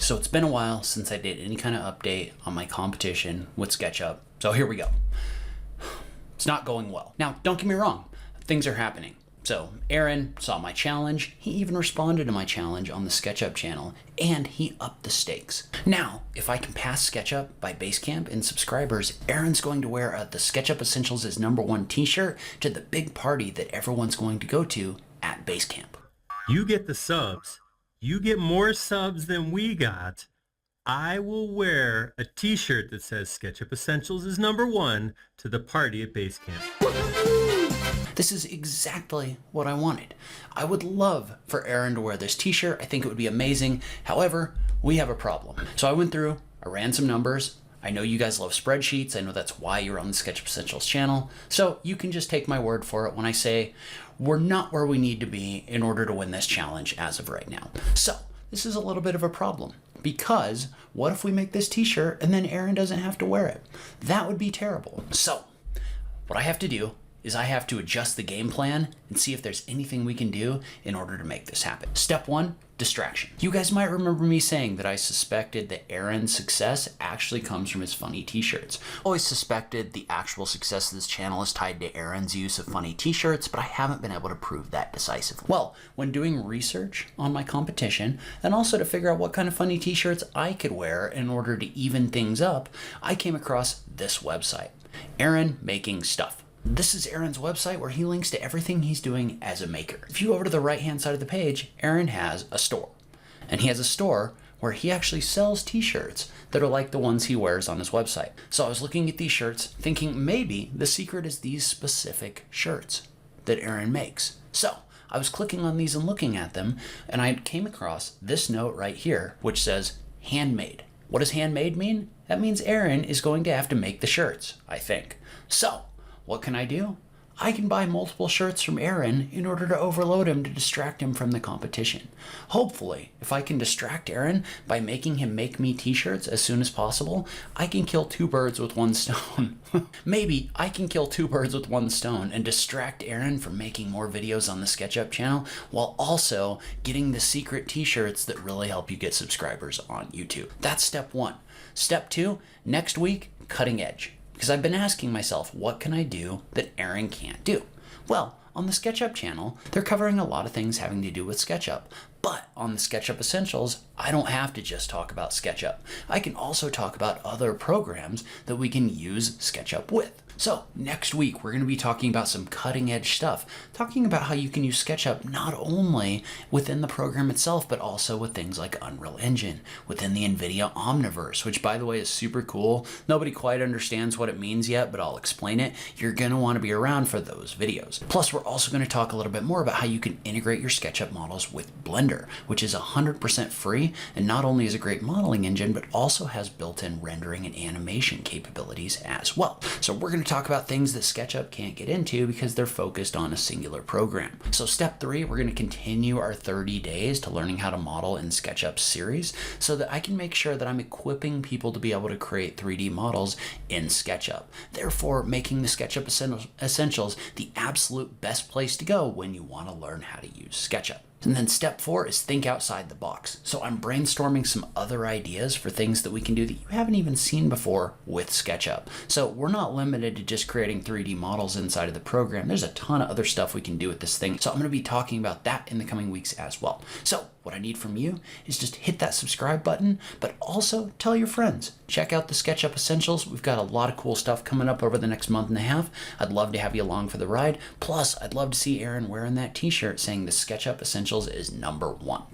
So it's been a while since I did any kind of update on my competition with SketchUp. So here we go. It's not going well. Now, don't get me wrong, things are happening. So Aaron saw my challenge. He even responded to my challenge on the SketchUp channel, and he upped the stakes. Now, if I can pass SketchUp by Basecamp in subscribers, Aaron's going to wear the SketchUp Essentials is #1 t-shirt to the big party that everyone's going to go to at Basecamp. You get the subs. You get more subs than we got. I will wear a t-shirt that says SketchUp Essentials is #1 to the party at Basecamp. This is exactly what I wanted. I would love for Aaron to wear this t-shirt. I think it would be amazing. However, we have a problem. So I went through, I ran some numbers. I know you guys love spreadsheets. I know that's why you're on the SketchUp Essentials channel. So you can just take my word for it when I say we're not where we need to be in order to win this challenge as of right now. So this is a little bit of a problem, because what if we make this t-shirt and then Aaron doesn't have to wear it? That would be terrible. So what I have to do is I have to adjust the game plan and see if there's anything we can do in order to make this happen. Step 1, distraction. You guys might remember me saying that I suspected that Aaron's success actually comes from his funny t-shirts. Always suspected the actual success of this channel is tied to Aaron's use of funny t-shirts, but I haven't been able to prove that decisively. Well, when doing research on my competition, and also to figure out what kind of funny t-shirts I could wear in order to even things up, I came across this website, Aaron Making Stuff. This is Aaron's website where he links to everything he's doing as a maker. If you go over to the right-hand side of the page, Aaron has a store. And he has a store where he actually sells t-shirts that are like the ones he wears on his website. So I was looking at these shirts thinking maybe the secret is these specific shirts that Aaron makes. So I was clicking on these and looking at them, and I came across this note right here, which says handmade. What does handmade mean? That means Aaron is going to have to make the shirts, I think. So what can I do? I can buy multiple shirts from Aaron in order to overload him to distract him from the competition. Hopefully, if I can distract Aaron by making him make me t-shirts as soon as possible, I can kill 2 birds with 1 stone. Maybe I can kill 2 birds with 1 stone and distract Aaron from making more videos on the SketchUp channel while also getting the secret t-shirts that really help you get subscribers on YouTube. That's step 1. Step 2, next week, cutting edge. Because I've been asking myself, what can I do that Aaron can't do? Well, on the SketchUp channel, they're covering a lot of things having to do with SketchUp. But on the SketchUp Essentials, I don't have to just talk about SketchUp. I can also talk about other programs that we can use SketchUp with. So next week, we're going to be talking about some cutting edge stuff, talking about how you can use SketchUp not only within the program itself, but also with things like Unreal Engine, within the NVIDIA Omniverse, which by the way is super cool. Nobody quite understands what it means yet, but I'll explain it. You're going to want to be around for those videos. Plus, we're also going to talk a little bit more about how you can integrate your SketchUp models with Blender, which is 100% free, and not only is a great modeling engine, but also has built-in rendering and animation capabilities as well. So we're going to talk about things that SketchUp can't get into because they're focused on a singular program. So step 3, we're going to continue our 30 days to learning how to model in SketchUp series so that I can make sure that I'm equipping people to be able to create 3D models in SketchUp. Therefore, making the SketchUp Essentials the absolute best place to go when you want to learn how to use SketchUp. And then step 4 is think outside the box. So I'm brainstorming some other ideas for things that we can do that you haven't even seen before with SketchUp. So we're not limited to just creating 3D models inside of the program. There's a ton of other stuff we can do with this thing. So I'm going to be talking about that in the coming weeks as well. So what I need from you is just hit that subscribe button, but also tell your friends. Check out the SketchUp Essentials. We've got a lot of cool stuff coming up over the next month and a half. I'd love to have you along for the ride. Plus, I'd love to see Aaron wearing that t-shirt saying the SketchUp Essentials is #1.